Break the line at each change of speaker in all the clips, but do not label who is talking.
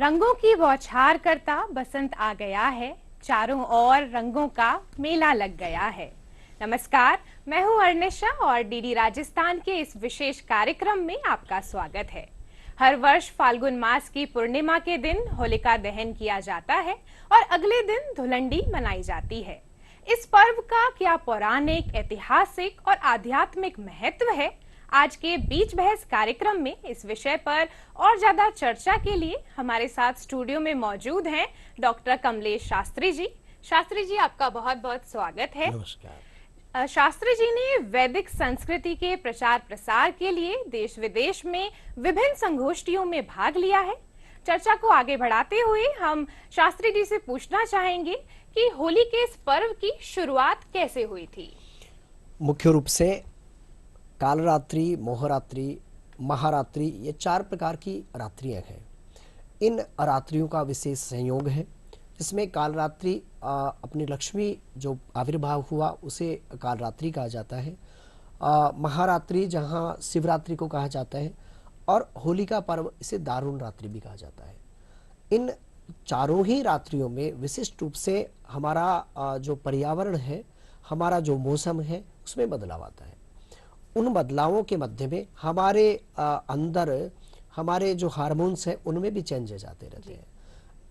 रंगों की बौछार करता बसंत आ गया है, चारों ओर रंगों का मेला लग गया है। नमस्कार, मैं हूं अर्निशा और डीडी राजस्थान के इस विशेष कार्यक्रम में आपका स्वागत है। हर वर्ष फाल्गुन मास की पूर्णिमा के दिन होलिका दहन किया जाता है और अगले दिन धुलंडी मनाई जाती है। इस पर्व का क्या पौराणिक, ऐतिहासिक और आध्यात्मिक महत्व है? आज के बीच बहस कार्यक्रम में इस विषय पर और ज्यादा चर्चा के लिए हमारे साथ स्टूडियो में मौजूद हैं डॉक्टर कमलेश शास्त्री जी। शास्त्री जी, आपका बहुत बहुत स्वागत है।
नमस्कार।
शास्त्री जी ने वैदिक संस्कृति के प्रचार प्रसार के लिए देश विदेश में विभिन्न संगोष्ठियों में भाग लिया है। चर्चा को आगे बढ़ाते हुए हम शास्त्री जी से पूछना चाहेंगे कि होली के इस पर्व की शुरुआत कैसे हुई थी?
मुख्य रूप से कालरात्रि, मोहरात्रि, महारात्रि, ये 4 प्रकार की रात्रियां हैं। इन रात्रियों का विशेष संयोग है, जिसमें कालरात्रि अपनी लक्ष्मी जो आविर्भाव हुआ उसे कालरात्रि कहा जाता है। महारात्रि जहाँ शिवरात्रि को कहा जाता है, और होली का पर्व इसे दारुण रात्रि भी कहा जाता है। इन चारों ही रात्रियों में विशिष्ट रूप से हमारा जो पर्यावरण है, हमारा जो मौसम है, उसमें बदलाव आता है। उन बदलावों के मध्य में हमारे अंदर हमारे जो हार्मोन्स हैं उनमें भी चेंज जाते रहते हैं।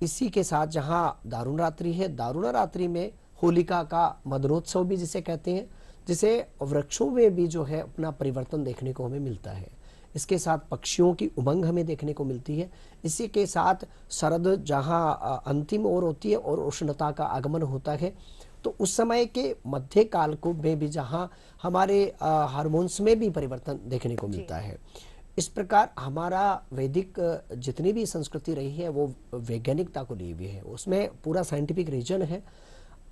इसी के साथ जहाँ दारुण रात्रि है, दारुण रात्रि में होलिका का मदनोत्सव भी जिसे कहते हैं, जिसे वृक्षों में भी जो है अपना परिवर्तन देखने को हमें मिलता है। इसके साथ पक्षियों की उमंग हमें देखने को मिलती है। इसी के साथ शरद जहाँ अंतिम ओर होती है और उष्णता का आगमन होता है, तो उस समय के मध्य काल को में भी जहाँ हमारे हार्मोन्स में भी परिवर्तन देखने को मिलता है। इस प्रकार हमारा वैदिक जितनी भी संस्कृति रही है वो वैज्ञानिकता को लिए हुए है, उसमें पूरा साइंटिफिक रीजन है।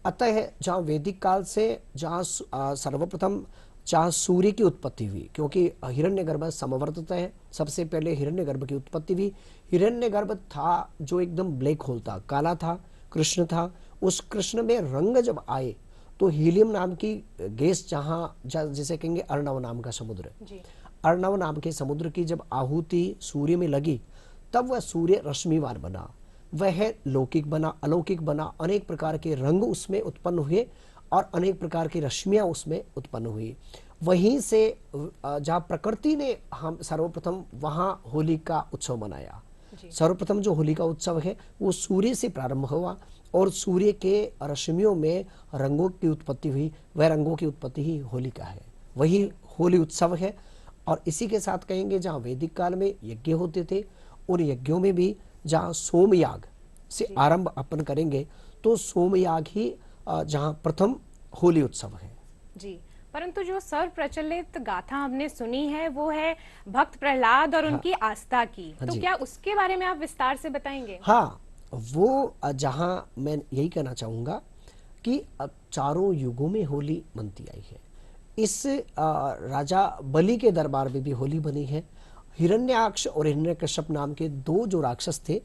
अतः जहाँ वैदिक काल से जहाँ सर्वप्रथम जहाँ सूर्य की उत्पत्ति हुई, क्योंकि हिरण्यगर्भ समवर्तता है, सबसे पहले हिरण्यगर्भ की उत्पत्ति हुई। हिरण्यगर्भ था जो एकदम ब्लैक होल था, काला था, कृष्ण था। उस कृष्ण में रंग जब आए तो हीलियम नाम की गैस जिसे कहेंगे अर्णव नाम का समुद्र, अर्णव नाम के समुद्र की जब आहुति सूर्य में लगी, तब वह सूर्य रश्मिवान बना, वह लौकिक बना, अलौकिक बना। अनेक प्रकार के रंग उसमें उत्पन्न हुए और अनेक प्रकार की रश्मियां उसमें उत्पन्न हुई। वहीं से जहाँ प्रकृति ने हम सर्वप्रथम वहाँ होली का उत्सव मनाया। सर्वप्रथम जो होली का उत्सव है वो सूर्य से प्रारंभ हुआ और सूर्य के रश्मियों में रंगों की उत्पत्ति हुई। वह रंगों की उत्पत्ति ही होली का है, वही होली उत्सव है। और इसी के साथ कहेंगे जहाँ वैदिक काल में यज्ञ होते थे, उन यज्ञों में भी जहाँ सोमयाग से आरंभ अपन करेंगे तो सोमयाग ही जहाँ प्रथम होली उत्सव है
जी। परंतु जो सर्व प्रचलित गाथा हमने सुनी है वो है भक्त प्रहलाद और उनकी आस्था की, तो क्या उसके बारे में आप विस्तार से बताएंगे?
हाँ, वो जहाँ मैं यही कहना चाहूँगा कि अब चारों युगों में होली बनती आई है। इस राजा बलि के दरबार में भी होली बनी है। हिरण्याक्ष और हिरण्यकश्यप नाम के 2 जो राक्षस थे,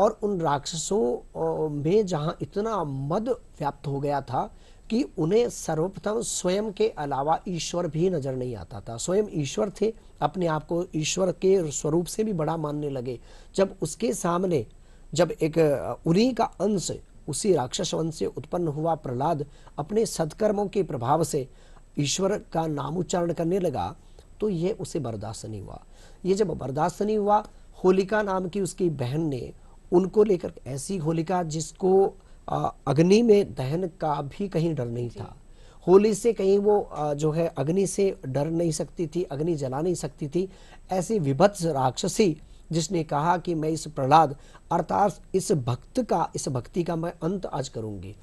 और उन राक्षसों में जहाँ इतना मद व्याप्त हो गया था कि उन्हें सर्वप्रथम स्वयं के अलावा ईश्वर भी नजर नहीं आता था। स्वयं ईश्वर थे, अपने आप को ईश्वर के स्वरूप से भी बड़ा मानने लगे। जब उसके सामने जब एक उन्हीं का अंश, उसी राक्षस वंश से उत्पन्न हुआ प्रहलाद अपने सत्कर्मों के प्रभाव से ईश्वर का नाम उच्चारण करने लगा, तो ये उसे बर्दाश्त नहीं हुआ। ये जब बर्दाश्त नहीं हुआ, होलिका नाम की उसकी बहन ने उनको लेकर, ऐसी होलिका जिसको अग्नि में दहन का भी कहीं डर नहीं था, होली से कहीं वो जो है अग्नि से डर नहीं सकती थी, अग्नि जला नहीं सकती थी, ऐसी विभत्स राक्षसी जिसने कहा कि मैं इस प्रहलाद अर्थात इस भक्ति का मैं अंत आज करूंगी।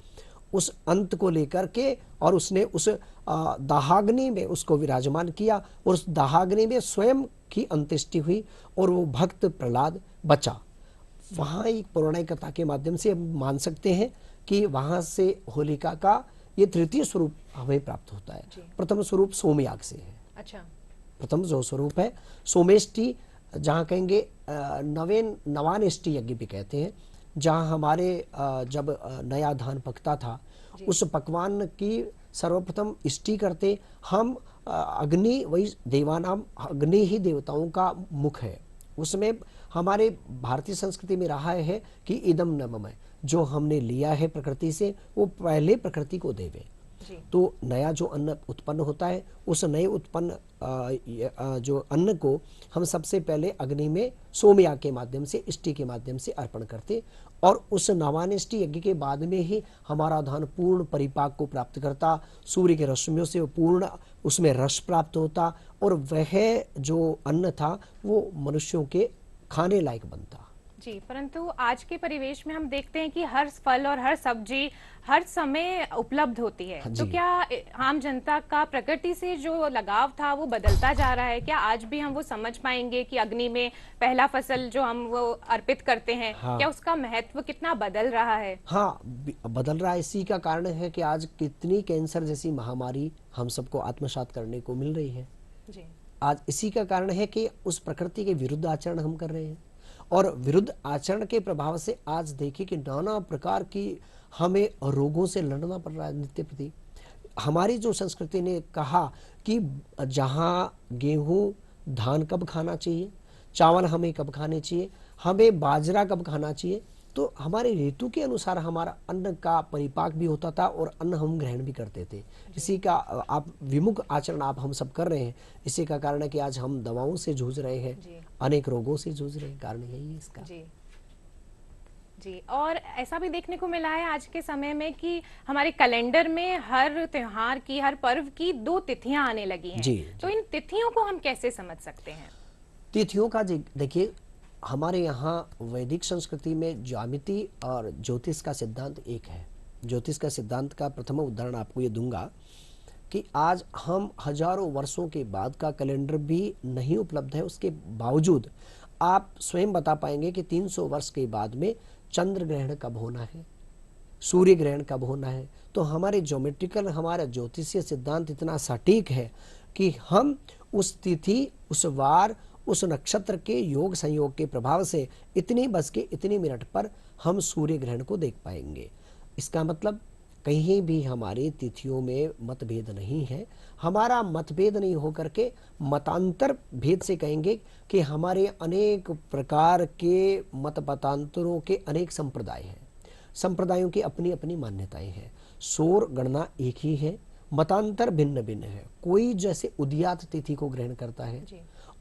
उस अंत को लेकर के और उसने उस दाहाग्नि में उसको विराजमान किया और उस दाहाग्नि में स्वयं की अंत्येष्टि हुई और वो भक्त प्रहलाद बचा। वहाँ एक पौराणिक कथा के माध्यम से हम मान सकते हैं कि वहाँ से होलिका का ये तृतीय स्वरूप हमें प्राप्त होता है। प्रथम स्वरूप सोमयाग से है।
अच्छा।
प्रथम जो स्वरूप है सोमेष्टि, जहाँ कहेंगे नवानेष्टि यज्ञ भी कहते हैं, जहाँ हमारे जब नया धान पकता था उस पकवान की सर्वप्रथम इष्टि करते हम। अग्नि वही देवानाम, अग्नि ही देवताओं का मुख है, उसमें हमारे भारतीय संस्कृति में रहा है कि इदम न मम, जो हमने लिया है प्रकृति से वो पहले प्रकृति को देवे।
जी।
तो नया जो अन्न उत्पन्न होता है उस नए उत्पन्न जो अन्न को हम सबसे पहले अग्नि में सोमयाग के माध्यम से, इष्टि के माध्यम से अर्पण करते, और उस नवानिष्टि यज्ञ के बाद में ही हमारा धान पूर्ण परिपाक को प्राप्त करता, सूर्य के रश्मियों से पूर्ण उसमें रस प्राप्त होता, और वह जो अन्न था वो मनुष्यों के खाने लायक बनता।
जी, परंतु आज के परिवेश में हम देखते हैं कि हर फल और हर सब्जी हर समय उपलब्ध होती है, तो
जी।
क्या आम जनता का प्रकृति से जो लगाव था वो बदलता जा रहा है? क्या आज भी हम वो समझ पाएंगे कि अग्नि में पहला फसल जो हम वो अर्पित करते हैं,
हाँ।
क्या उसका महत्व कितना बदल रहा है?
हाँ, बदल रहा है। इसी का कारण है कि आज कितनी कैंसर जैसी महामारी हम सबको आत्मसात करने को मिल रही है।
जी।
आज इसी का कारण है कि उस प्रकृति के विरुद्ध आचरण हम कर रहे हैं, और विरुद्ध आचरण के प्रभाव से आज देखिए कि नाना प्रकार की हमें रोगों से लड़ना पड़ रहा है नित्य प्रति। हमारी जो संस्कृति ने कहा कि जहाँ गेहूं धान कब खाना चाहिए, चावल हमें कब खाने चाहिए, हमें बाजरा कब खाना चाहिए, तो हमारे ऋतु के अनुसार हमारा अन्न का परिपाक भी होता था और अन्न हम ग्रहण भी करते थे। इसी का आप विमुख आचरण आप हम सब कर रहे हैं। इसी का कारण है कि आज हम दवाओं से जूझ रहे हैं,
जी।
अनेक रोगों से जूझ रहे हैं। कारण यही है इसका।
जी जी, और ऐसा भी देखने को मिला है आज के समय में कि हमारे कैलेंडर में हर त्योहार की, हर पर्व की 2 तिथियां आने लगी हैं।
जी,
तो इन तिथियों को हम कैसे समझ सकते हैं?
तिथियों का देखिए, हमारे यहाँ वैदिक संस्कृति में ज्यामिति और ज्योतिष का सिद्धांत एक है। ज्योतिष का सिद्धांत का प्रथम उदाहरण आपको ये दूंगा कि आज हम हजारों वर्षों के बाद का कैलेंडर भी नहीं उपलब्ध है, उसके बावजूद आप स्वयं बता पाएंगे कि 300 वर्ष के बाद में चंद्र ग्रहण कब होना है, सूर्य ग्रहण कब होना है। तो हमारे ज्योमेट्रिकल, हमारा ज्योतिषीय सिद्धांत इतना सटीक है कि हम उस तिथि, उस वार, उस नक्षत्र के योग संयोग के प्रभाव से इतनी बज के इतनी मिनट पर हम सूर्य ग्रहण को देख पाएंगे। इसका मतलब कहीं भी हमारी तिथियों में मतभेद नहीं है। हमारा मतभेद नहीं होकर के मतांतर भेद से कहेंगे कि हमारे अनेक प्रकार के मत मतांतरों के अनेक संप्रदाय हैं। संप्रदायों की अपनी अपनी मान्यताएं हैं। सौर गणना एक ही है, मतांतर भिन्न भिन्न है। कोई जैसे उदयात तिथि को ग्रहण करता है
जी।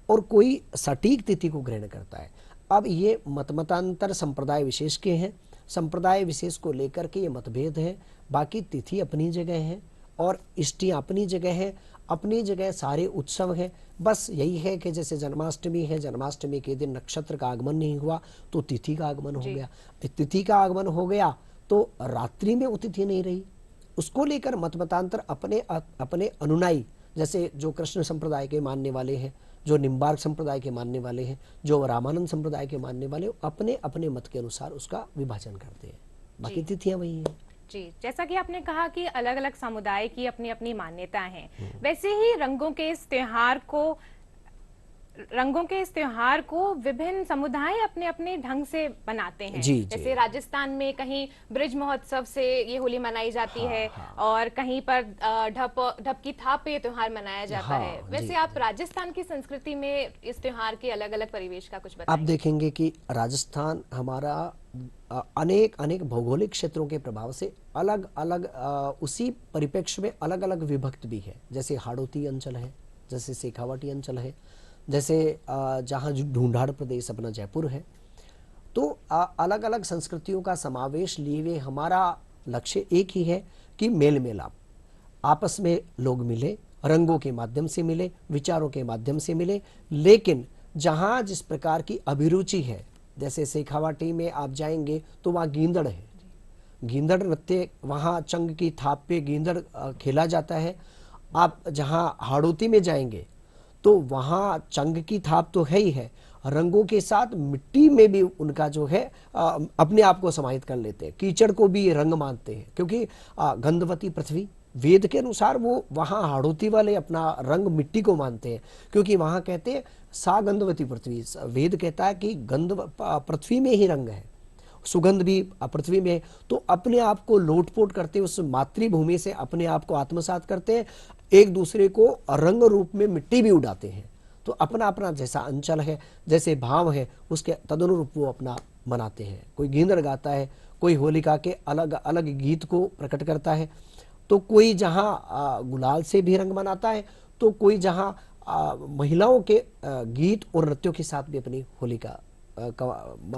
और कोई सटीक तिथि को ग्रहण करता है। अब ये मतमतांतर संप्रदाय विशेष के हैं। संप्रदाय विशेष को लेकर के ये मतभेद है। बाकी तिथि अपनी जगह है और इष्टियाँ अपनी जगह है, अपनी जगह सारे उत्सव है। बस यही है कि जैसे जन्माष्टमी है, जन्माष्टमी के दिन नक्षत्र का आगमन नहीं हुआ तो तिथि का आगमन हो गया। तिथि का आगमन हो गया तो रात्रि में वो तिथि नहीं रही। उसको लेकर मतमतांतर अपने अपने अनुयायी, जैसे जो कृष्ण संप्रदाय के मानने वाले हैं, जो निम्बार्क संप्रदाय के मानने वाले हैं, जो रामानंद संप्रदाय के मानने वाले, अपने अपने मत के अनुसार उसका विभाजन करते हैं। बाकी तिथियां वही हैं।
जी, जैसा कि आपने कहा कि अलग अलग समुदाय की अपनी अपनी मान्यताएं हैं, वैसे ही रंगों के इस त्योहार को विभिन्न समुदाय अपने अपने ढंग से बनाते हैं।
जी,
जैसे
जी।
राजस्थान में कहीं ब्रिज महोत्सव से ये होली मनाई जाती है,
हाँ।
और कहीं पर ढप की थाप पे ये त्योहार मनाया जाता
हाँ,
है। वैसे
जी,
आप राजस्थान की संस्कृति में इस त्योहार के अलग अलग परिवेश का कुछ
आप
बताएंगे?
देखेंगे कि राजस्थान हमारा अनेक अनेक भौगोलिक क्षेत्रों के प्रभाव से अलग अलग उसी परिप्रेक्ष्य में अलग अलग विभक्त भी है। जैसे हाड़ौती अंचल है, जैसे शेखावाटी अंचल है, जैसे जहाँ ढूंढाड़ प्रदेश अपना जयपुर है। तो अलग अलग संस्कृतियों का समावेश लिए हुए हमारा लक्ष्य एक ही है कि मेल मिलाप, आपस में लोग मिले, रंगों के माध्यम से मिले, विचारों के माध्यम से मिले। लेकिन जहाँ जिस प्रकार की अभिरुचि है, जैसे शेखावाटी में आप जाएंगे तो वहाँ गींदड़ है, गींदड़ नृत्य, वहाँ चंग की थाप पे गींदड़ खेला जाता है। आप जहाँ हाड़ौती में जाएंगे तो वहाँ चंग की थाप तो है ही है, रंगों के साथ मिट्टी में भी उनका जो है अपने आप को समाहित कर लेते हैं। कीचड़ को भी ये रंग मानते हैं, क्योंकि गंधवती पृथ्वी वेद के अनुसार वो वहाँ हाड़ौती वाले अपना रंग मिट्टी को मानते हैं, क्योंकि वहाँ कहते हैं सा गंधवती पृथ्वी। वेद कहता है कि गंध पृथ्वी में ही रंग है, सुगंध भी पृथ्वी में। तो अपने आप को लोटपोट करते उस मातृभूमि से अपने आप को आत्मसात करते हैं, एक दूसरे को रंग रूप में मिट्टी भी उड़ाते हैं। तो अपना अपना जैसा अंचल है, जैसे भाव है, उसके तदनुरूप वो अपना मनाते हैं। कोई गींदड़ गाता है, कोई होलिका के अलग अलग गीत को प्रकट करता है, तो कोई जहाँ गुलाल से भी रंग मनाता है, तो कोई जहाँ महिलाओं के गीत और नृत्यों के साथ भी अपनी होलिका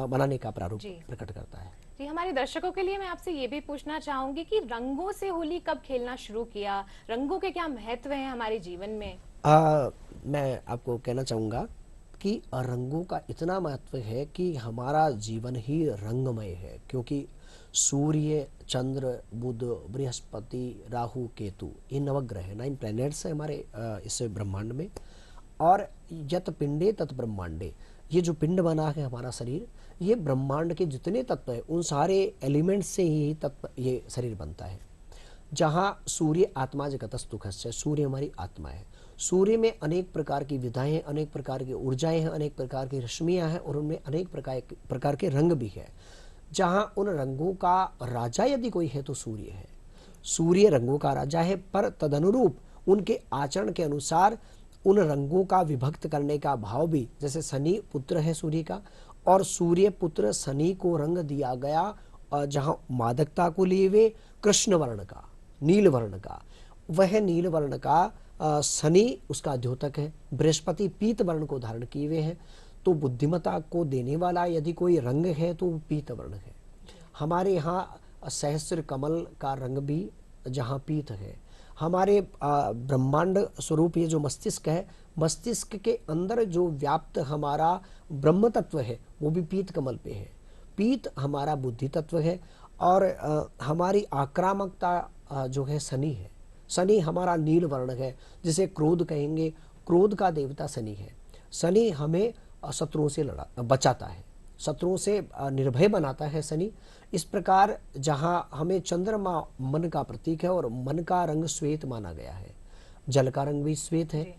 मनाने का प्रारूप प्रकट करता है।
जी, हमारे दर्शकों के लिए मैं आपसे ये भी पूछना चाहूंगी कि रंगों से होली कब खेलना शुरू किया, रंगों के क्या महत्व हैं हमारे जीवन में?
मैं आपको कहना चाहूँगा कि रंगों का इतना महत्व है कि हमारा जीवन ही रंगमय है, क्योंकि सूर्य, चंद्र, बुध, बृहस्पति, राहु, केतु, ये नवग्रह है, 9 प्लैनेट्स है हमारे इस ब्रह्मांड में। और यत पिंडे तत् ब्रह्मांडे, ये जो पिंड बना है हमारा शरीर, ये ब्रह्मांड के जितने तत्व है उन सारे एलिमेंट्स से ही तत्व ये शरीर बनता है। जहाँ सूर्य आत्मा जगतस्तुखस्य, सूर्य हमारी आत्मा है। सूर्य में अनेक प्रकार की विधाएं हैं, अनेक प्रकार की ऊर्जाएं हैं, अनेक प्रकार की रश्मियां हैं, और उनमें अनेक प्रकार के रंग भी है। जहाँ उन रंगों का राजा यदि कोई है तो सूर्य है। सूर्य रंगों का राजा है, पर तदनुरूप उनके आचरण के अनुसार उन रंगों का विभक्त करने का भाव भी, जैसे शनि पुत्र है सूर्य का, और सूर्य पुत्र शनि को रंग दिया गया जहाँ मादकता को लिए हुए कृष्ण वर्ण का, नील वर्ण का, वह नील वर्ण का शनि उसका द्योतक है। बृहस्पति पीत वर्ण को धारण किए हुए हैं, तो बुद्धिमत्ता को देने वाला यदि कोई रंग है तो पीत वर्ण है। हमारे यहाँ सहस्त्र कमल का रंग भी जहाँ पीत है। हमारे ब्रह्मांड स्वरूप ये जो मस्तिष्क है, मस्तिष्क के अंदर जो व्याप्त हमारा ब्रह्म तत्व है वो भी पीत कमल पे है। पीत हमारा बुद्धि तत्व है, और हमारी आक्रामकता जो है शनि है। शनि हमारा नील वर्ण है, जिसे क्रोध कहेंगे। क्रोध का देवता शनि है। शनि हमें शत्रुओं से बचाता है, शत्रुओं से निर्भय बनाता है शनि। इस प्रकार जहाँ हमें चंद्रमा मन का प्रतीक है, और मन का रंग श्वेत माना गया है, जल का रंग भी श्वेत है,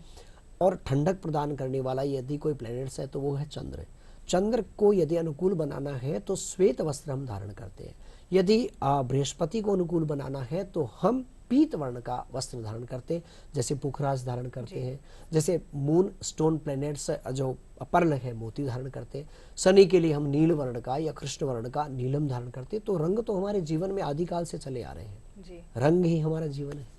और ठंडक प्रदान करने वाला यदि कोई प्लैनेट्स है तो वो है चंद्र। चंद्र को यदि अनुकूल बनाना है तो श्वेत वस्त्र हम धारण करते हैं। यदि बृहस्पति को अनुकूल बनाना है तो हम पीत वर्ण का वस्त्र धारण करते हैं, जैसे पुखराज धारण करते हैं, जैसे मून स्टोन प्लैनेट्स जो पर्ल है मोती धारण करते हैं। शनि के लिए हम नील वर्ण का या कृष्ण वर्ण का नीलम धारण करते हैं। तो रंग तो हमारे जीवन में आदिकाल से चले आ रहे हैं
जी।
रंग ही हमारा जीवन है।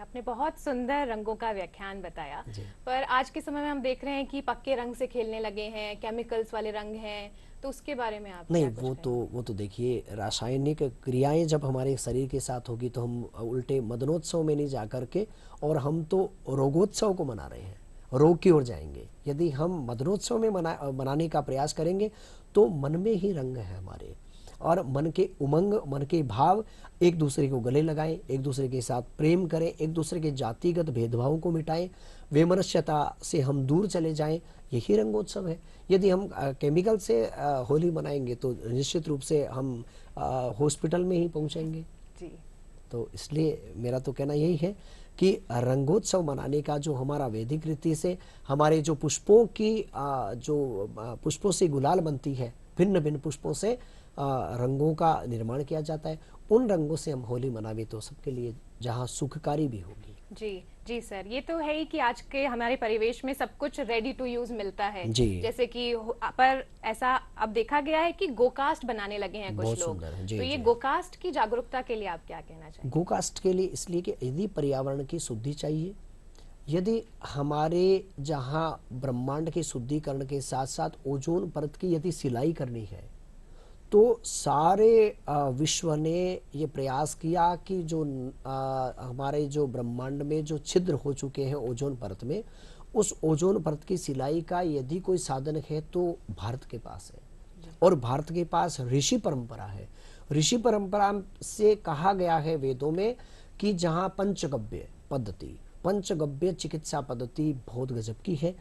आपने बहुत सुंदर रंगों का व्याख्यान बताया, पर आज के समय में हम देख रहे हैं कि पक्के रंग से खेलने लगे हैं, केमिकल्स वाले रंग हैं, तो उसके बारे में आप
नहीं, वो तो देखिए, रासायनिक क्रियाएं जब हमारे शरीर के साथ होगी तो हम उल्टे मदनोत्सव में नहीं जा करके, और हम तो रोगोत्सव को मना रहे हैं, रोग की ओर जाएंगे। यदि हम मदनोत्सव में मनाने का प्रयास करेंगे तो मन में ही रंग है हमारे, और मन के उमंग, मन के भाव, एक दूसरे को गले लगाएं, एक दूसरे के साथ प्रेम करें, एक दूसरे के जातिगत भेदभावों को मिटाएं, वैमनस्यता से हम दूर चले जाएं, यही रंगोत्सव है। यदि हम केमिकल से होली मनाएंगे तो निश्चित रूप से हम हॉस्पिटल में ही पहुंचेंगे
जी।
तो इसलिए मेरा तो कहना यही है कि रंगोत्सव मनाने का जो हमारा वैदिक रीति से हमारे जो पुष्पों की जो पुष्पों से गुलाल बनती है, भिन्न भिन्न पुष्पों से रंगों का निर्माण किया जाता है, उन रंगों से हम होली मनावे तो सबके लिए जहाँ सुखकारी भी होगी।
जी जी सर, ये तो है ही कि आज के हमारे परिवेश में सब कुछ रेडी टू यूज मिलता है
जी।
जैसे कि पर ऐसा अब देखा गया है कि गोकास्ट बनाने लगे हैं कुछ लोग, तो ये गोकास्ट की जागरूकता के लिए आप क्या कहना चाहेंगे?
गोकास्ट के लिए इसलिए कि यदि पर्यावरण की शुद्धि चाहिए, यदि हमारे जहाँ ब्रह्मांड के शुद्धिकरण के साथ साथ ओजोन परत की यदि सिलाई करनी है, तो सारे विश्व ने ये प्रयास किया कि जो हमारे जो ब्रह्मांड में जो छिद्र हो चुके हैं ओजोन परत में, उस ओजोन परत की सिलाई का यदि कोई साधन है तो भारत के पास है। और भारत के पास ऋषि परंपरा है। ऋषि परंपरा से कहा गया है वेदों में कि जहाँ पंचगव्य पद्धति, पंचगव्य चिकित्सा पद्धति बहुत गजब की है।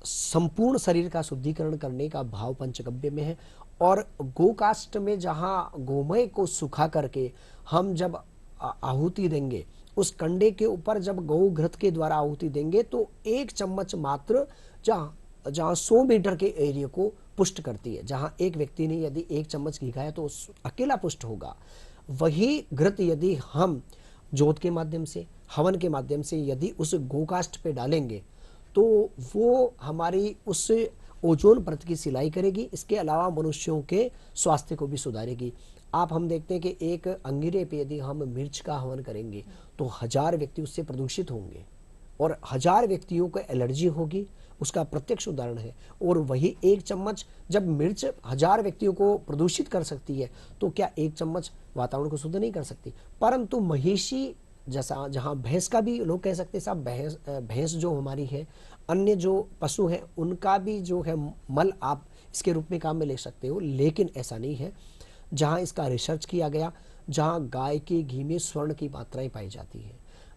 संपूर्ण शरीर का शुद्धिकरण करने का भाव पंचगव्य में है। और गोकाष्ट में जहाँ गोमय को सुखा करके हम जब आहुति देंगे, उस कंडे के ऊपर जब गौ घृत के द्वारा आहुति देंगे तो 1 चम्मच मात्र जहाँ 100 मीटर के एरिया को पुष्ट करती है। जहाँ एक व्यक्ति ने यदि 1 चम्मच घी खाया तो अकेला पुष्ट होगा। वही घृत यदि हम जोत के माध्यम से, हवन के माध्यम से यदि उस गोकाष्ट पे डालेंगे तो वो हमारी उस ओजोन परत की सिलाई करेगी। इसके अलावा मनुष्यों के स्वास्थ्य को भी सुधारेगी। हम देखते हैं कि एक अंगिरे पे यदि हम मिर्च का हवन करेंगे तो 1000 व्यक्ति उससे प्रदूषित होंगे और 1000 व्यक्तियों को एलर्जी होगी, उसका प्रत्यक्ष उदाहरण है। और वही एक चम्मच, जब मिर्च 1000 व्यक्तियों को प्रदूषित कर सकती है तो क्या एक चम्मच वातावरण को शुद्ध नहीं कर सकती? परंतु महिषी जैसा, जहाँ भैंस का भी लोग कह सकते हैं साहब, भैंस जो हमारी है, अन्य जो पशु हैं उनका भी जो है मल आप इसके रूप में काम में ले सकते हो, लेकिन ऐसा नहीं है। जहाँ इसका रिसर्च किया गया, जहाँ गाय के घी में स्वर्ण की मात्राएं पाई जाती है,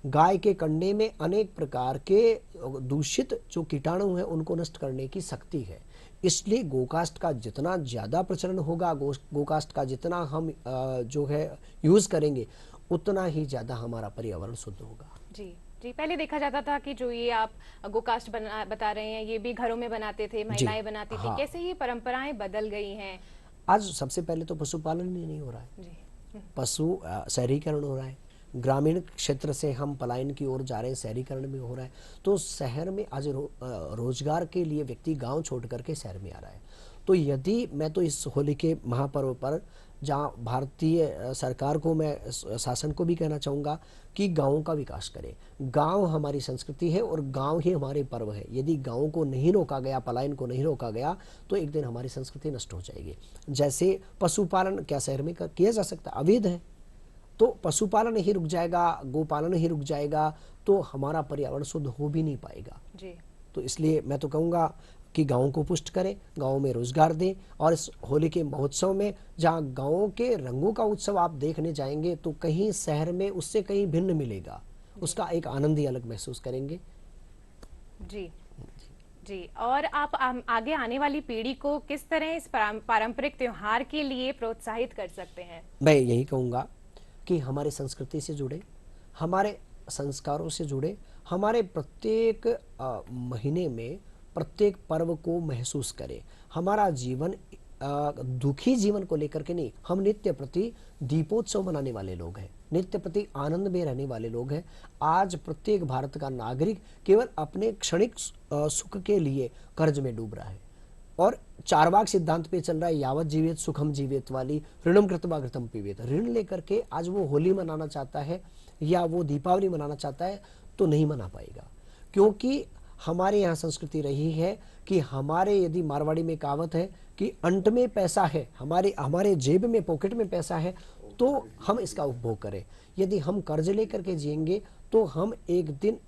गाय के कंडे में अनेक प्रकार के दूषित जो कीटाणु हैं उनको नष्ट करने की शक्ति है। इसलिए गोकास्ट का जितना ज़्यादा प्रचलन होगा, गोकास्ट का जितना हम जो है यूज़ करेंगे, उतना ही ज़्यादा हमारा पर्यावरण शुद्ध होगा।
जी जी, पहले देखा जाता था कि जो ये आप गोकास्ट बता रहे हैं, ये भी घरों में बनाते थे, महिलाएं बनाती थी।
हाँ।
कैसे ये परंपराएं बदल गई हैं?
आज सबसे पहले तो पशुपालन ही नहीं हो रहा है।
जी
पशु शहरीकरण हो रहा है। ग्रामीण क्षेत्र से हम पलायन की ओर जा रहे हैं, शहरीकरण में हो रहा है। तो शहर में आज रोजगार के लिए व्यक्ति गांव छोड़ करके शहर में आ रहा है। तो यदि मैं तो इस होली के महापर्व पर, जहाँ भारतीय सरकार को, मैं शासन को भी कहना चाहूँगा कि गाँव का विकास करें। गांव हमारी संस्कृति है और गांव ही हमारे पर्व है। यदि गाँव को नहीं रोका गया, पलायन को नहीं रोका गया, तो एक दिन हमारी संस्कृति नष्ट हो जाएगी। जैसे पशुपालन क्या शहर में किया जा सकता है? अवैध है। तो पशुपालन ही रुक जाएगा, गोपालन ही रुक जाएगा, तो हमारा पर्यावरण शुद्ध हो भी नहीं पाएगा
जी।
तो इसलिए मैं तो कहूँगा कि गाँव को पुष्ट करें, गाँव में रोजगार दें। और इस होली के महोत्सव में, जहाँ गाँव के रंगों का उत्सव आप देखने जाएंगे, तो कहीं शहर में उससे कहीं भिन्न मिलेगा, उसका एक आनंद ही अलग महसूस करेंगे।
जी जी। और आप आगे आने वाली पीढ़ी को किस तरह इस पारंपरिक त्योहार के लिए प्रोत्साहित कर सकते हैं?
मैं यही कहूँगा कि हमारे संस्कृति से जुड़े, हमारे संस्कारों से जुड़े, हमारे प्रत्येक महीने में प्रत्येक पर्व को महसूस करें। हमारा जीवन दुखी जीवन को लेकर के नहीं, हम नित्य प्रति दीपोत्सव मनाने वाले लोग हैं, नित्य प्रति आनंद में रहने वाले लोग हैं। आज प्रत्येक भारत का नागरिक केवल अपने क्षणिक सुख के लिए कर्ज में डूब रहा है और चारवाक सिद्धांत पे चल रहा है, यावत जीवित सुखम जीवित वाली, ऋणम कृत्वा घृतम पीबेत। ऋण लेकर के आज वो होली मनाना चाहता है या वो दीपावली मनाना चाहता है तो नहीं मना पाएगा, क्योंकि हमारे यहाँ संस्कृति रही है कि हमारे, यदि मारवाड़ी में कहावत है कि अंट में पैसा है, हमारे जेब में, पॉकेट में पैसा है, तो हम इसका उपभोग करें। यदि हम कर्ज लेकर के जिएंगे तो हम एक दिन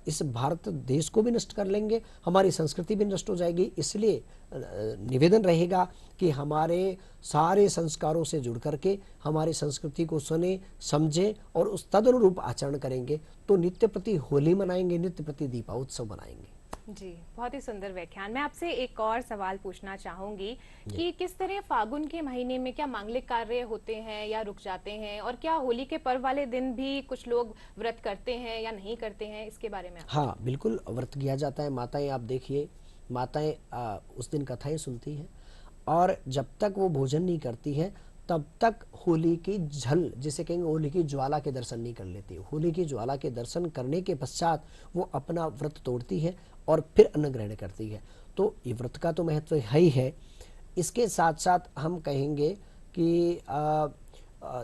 इस भारत देश को भी नष्ट कर लेंगे, हमारी संस्कृति भी नष्ट हो जाएगी। इसलिए निवेदन रहेगा कि हमारे सारे संस्कारों से जुड़ करके हमारी संस्कृति को सुने, समझें और उस तदनुरूप आचरण करेंगे तो नित्य प्रति होली मनाएंगे, नित्य प्रति दीपोत्सव मनाएंगे।
जी, बहुत ही सुंदर व्याख्यान। मैं आपसे एक और सवाल पूछना चाहूंगी कि किस तरह फागुन के महीने में क्या मांगलिक कार्य होते हैं या रुक जाते हैं, और क्या होली के पर्व वाले दिन भी कुछ लोग व्रत करते हैं या नहीं करते हैं, इसके बारे में?
हाँ, बिल्कुल व्रत किया जाता है। माताएं, आप देखिए, माताएं उस दिन कथाएं सुनती हैं और जब तक वो भोजन नहीं करती हैं तब तक होली की झल, जिसे कहेंगे होली की ज्वाला के दर्शन नहीं कर लेती। होली की ज्वाला के दर्शन करने के पश्चात वो अपना व्रत तोड़ती है और फिर अन्न ग्रहण करती है। तो ये व्रत का तो महत्व है ही है। इसके साथ साथ हम कहेंगे कि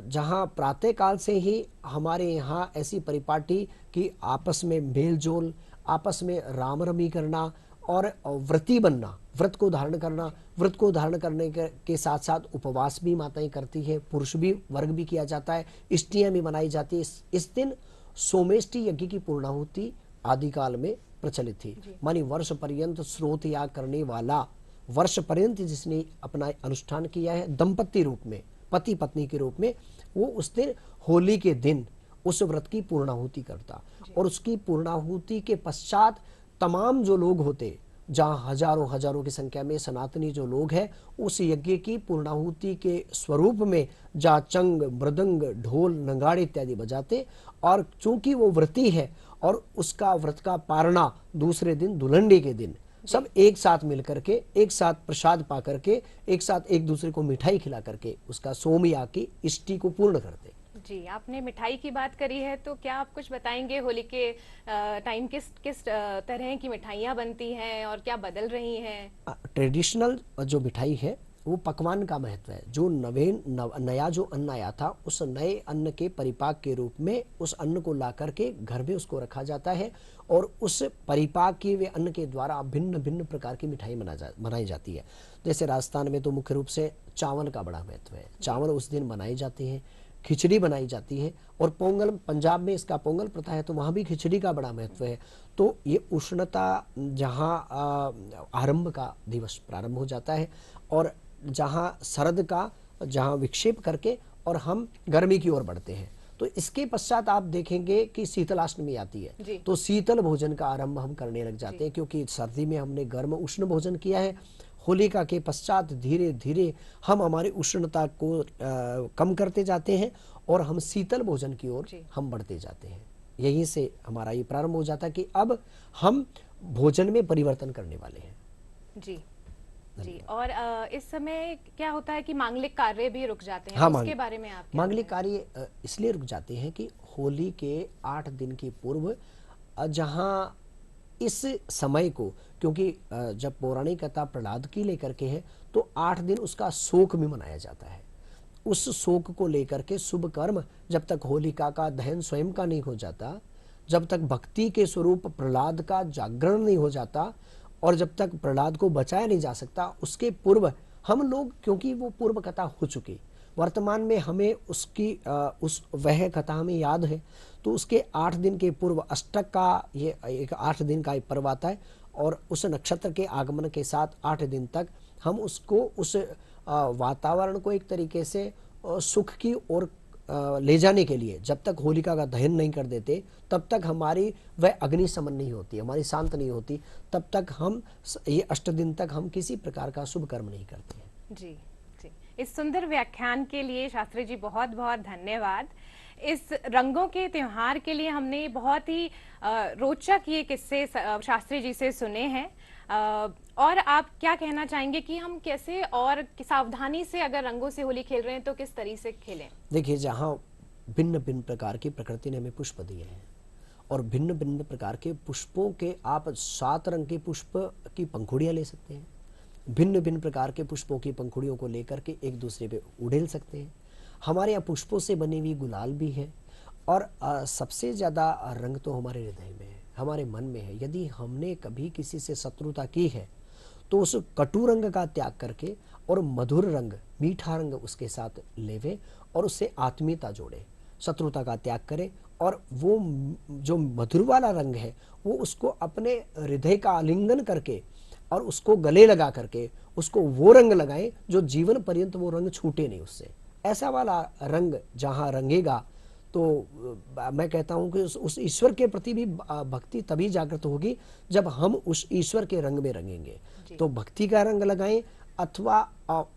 जहाँ प्रातःकाल से ही हमारे यहाँ ऐसी परिपाटी कि आपस में मेल जोल, आपस में राम रमी करना और व्रती बनना, व्रत को धारण करना, व्रत को धारण करने के साथ साथ उपवास भी माताएं करती है, पुरुष भी, वर्ग भी किया जाता है, इष्टियां भी मनाई जाती है। इस दिन सोमेष्टि यज्ञ की पूर्णाहुति आदिकाल में प्रचलित थी। मानी वर्ष पर्यंत स्रोत याग करने वाला, वर्ष पर्यंत जिसने अपना अनुष्ठान किया है दंपति रूप में, पति पत्नी के रूप में, वो उस दिन होली के दिन उस व्रत की पूर्णाहुति करता। और उसकी पूर्णाहुति के पश्चात तमाम जो लोग होते, जहाँ हजारों हजारों की संख्या में सनातनी जो लोग हैं, उस यज्ञ की पूर्णाहुति के स्वरूप में जहाँ चंग, मृदंग, ढोल, नगाड़े इत्यादि बजाते। और चूंकि वो व्रती है और उसका व्रत का पारणा दूसरे दिन, दुलंडी के दिन, सब एक साथ मिलकर के, एक साथ प्रसाद पा करके, एक साथ एक दूसरे को मिठाई खिला करके उसका सोमयाग की इष्टि को पूर्ण करते।
जी, आपने मिठाई की बात करी है, तो क्या आप कुछ बताएंगे होली के टाइम किस किस तरह की मिठाइयाँ बनती हैं और क्या बदल रही हैं?
ट्रेडिशनल जो मिठाई है वो पकवान का महत्व है। जो नया जो अन्न आया था, उस नए अन्न के परिपाक के रूप में उस अन्न को ला करके घर में उसको रखा जाता है और उस परिपाक किए हुए अन्न के द्वारा भिन्न भिन्न प्रकार की मिठाई बनाई जाती है। जैसे राजस्थान में तो मुख्य रूप से चावल का बड़ा महत्व है। चावल उस दिन बनाए जाते हैं, खिचड़ी बनाई जाती है, और पोंगल, पंजाब में इसका पोंगल प्रथा है तो वहाँ भी खिचड़ी का बड़ा महत्व है। तो ये उष्णता जहाँ आरंभ का दिवस प्रारंभ हो जाता है और जहाँ शरद का जहाँ विक्षेप करके और हम गर्मी की ओर बढ़ते हैं, तो इसके पश्चात आप देखेंगे कि शीतलाष्टमी आती है, तो शीतल भोजन का आरंभ हम करने लग जाते हैं, क्योंकि सर्दी में हमने गर्म उष्ण भोजन किया है। होलिका के पश्चात धीरे धीरे हम हमारी उष्णता को कम करते जाते हैं और हम शीतल भोजन की ओर हम बढ़ते जाते हैं। यहीं से हमारा ये प्रारंभ हो जाता है कि अब हम भोजन में परिवर्तन करने वाले हैं।
जी जी। और इस समय क्या होता है कि मांगलिक कार्य भी रुक जाते हैं,
हाँ,
उसके बारे में आप क्या
मांगलिक कार्य इसलिए रुक जाते हैं कि होली के 8 दिन की पूर्व जहाँ इस समय को, क्योंकि जब पौराणिक कथा प्रहलाद की लेकर के है तो 8 दिन उसका शोक भी मनाया जाता है। उस शोक को लेकर के शुभ कर्म जब तक होलिका का दहन स्वयं का नहीं हो जाता, जब तक भक्ति के स्वरूप प्रहलाद का जागरण नहीं हो जाता और जब तक प्रहलाद को बचाया नहीं जा सकता, उसके पूर्व हम लोग, क्योंकि वो पूर्व कथा हो चुकी, वर्तमान में हमें उसकी वह कथा हमें याद है, तो उसके 8 दिन के पूर्व अष्टक का ये एक 8 दिन का पर्व आता है और उस नक्षत्र के आगमन के साथ 8 दिन तक हम उसको उस वातावरण को एक तरीके से सुख की ओर ले जाने के लिए, जब तक होलिका का दहन नहीं कर देते तब तक हमारी वह अग्नि समन नहीं होती, हमारी शांत नहीं होती, तब तक हम ये 8 दिन तक हम किसी प्रकार का शुभ कर्म नहीं करते हैं।
जी जी। इस सुंदर व्याख्यान के लिए शास्त्री जी बहुत बहुत धन्यवाद। इस रंगों के त्योहार के लिए हमने बहुत ही रोचक ये किस्से शास्त्री जी से सुने हैं। और आप क्या कहना चाहेंगे कि हम कैसे और सावधानी से अगर रंगों से होली खेल रहे हैं तो किस तरीके से खेलें?
देखिए, जहाँ भिन्न भिन्न प्रकार की प्रकृति ने हमें पुष्प दिए हैं और भिन्न भिन्न प्रकार के पुष्पों के आप 7 रंग के पुष्प की पंखुड़ियाँ ले सकते हैं। भिन्न भिन्न प्रकार के पुष्पों की पंखुड़ियों को लेकर के एक दूसरे पे उड़ेल सकते हैं। हमारे यहाँ पुष्पों से बनी हुई गुलाल भी है और सबसे ज़्यादा रंग तो हमारे हृदय में है, हमारे मन में है। यदि हमने कभी किसी से शत्रुता की है तो उस कटु रंग का त्याग करके और मधुर रंग, मीठा रंग उसके साथ लेवे और उससे आत्मीयता जोड़े, शत्रुता का त्याग करें और वो जो मधुर वाला रंग है वो उसको अपने हृदय का आलिंगन करके और उसको गले लगा करके उसको वो रंग लगाएं जो जीवन पर्यंत वो रंग छूटे नहीं उससे। ऐसा वाला रंग जहाँ रंगेगा तो मैं कहता हूँ कि उस ईश्वर के प्रति भी भक्ति तभी जागृत होगी जब हम उस ईश्वर के रंग में रंगेंगे। तो भक्ति का रंग लगाएं अथवा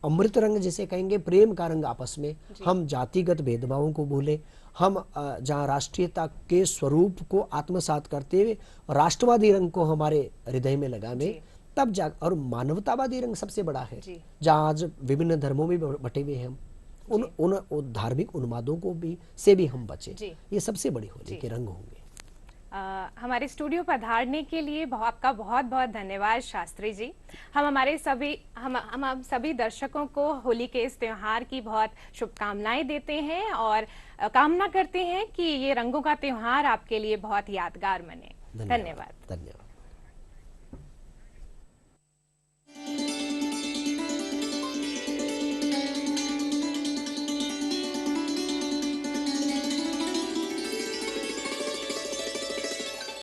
अमृत रंग जिसे कहेंगे, प्रेम का रंग आपस में। हम जातिगत भेदभावों को भूलें, हम जहाँ राष्ट्रीयता के स्वरूप को आत्मसात करते हुए राष्ट्रवादी रंग को हमारे हृदय में लगाएं, तब जा। और मानवतावादी रंग सबसे बड़ा है, जहाँ आज विभिन्न धर्मों में बटे हुए हैं हम, उन धार्मिक उन्मादों को भी से भी हम बचे। ये सबसे बड़ी होली के रंग होंगे।
हमारे स्टूडियो पधारने के लिए आपका बहुत बहुत धन्यवाद शास्त्री जी। हम सभी दर्शकों को होली के इस त्योहार की बहुत शुभकामनाएं देते हैं और कामना करते हैं कि ये रंगों का त्योहार आपके लिए बहुत यादगार बने। धन्यवाद।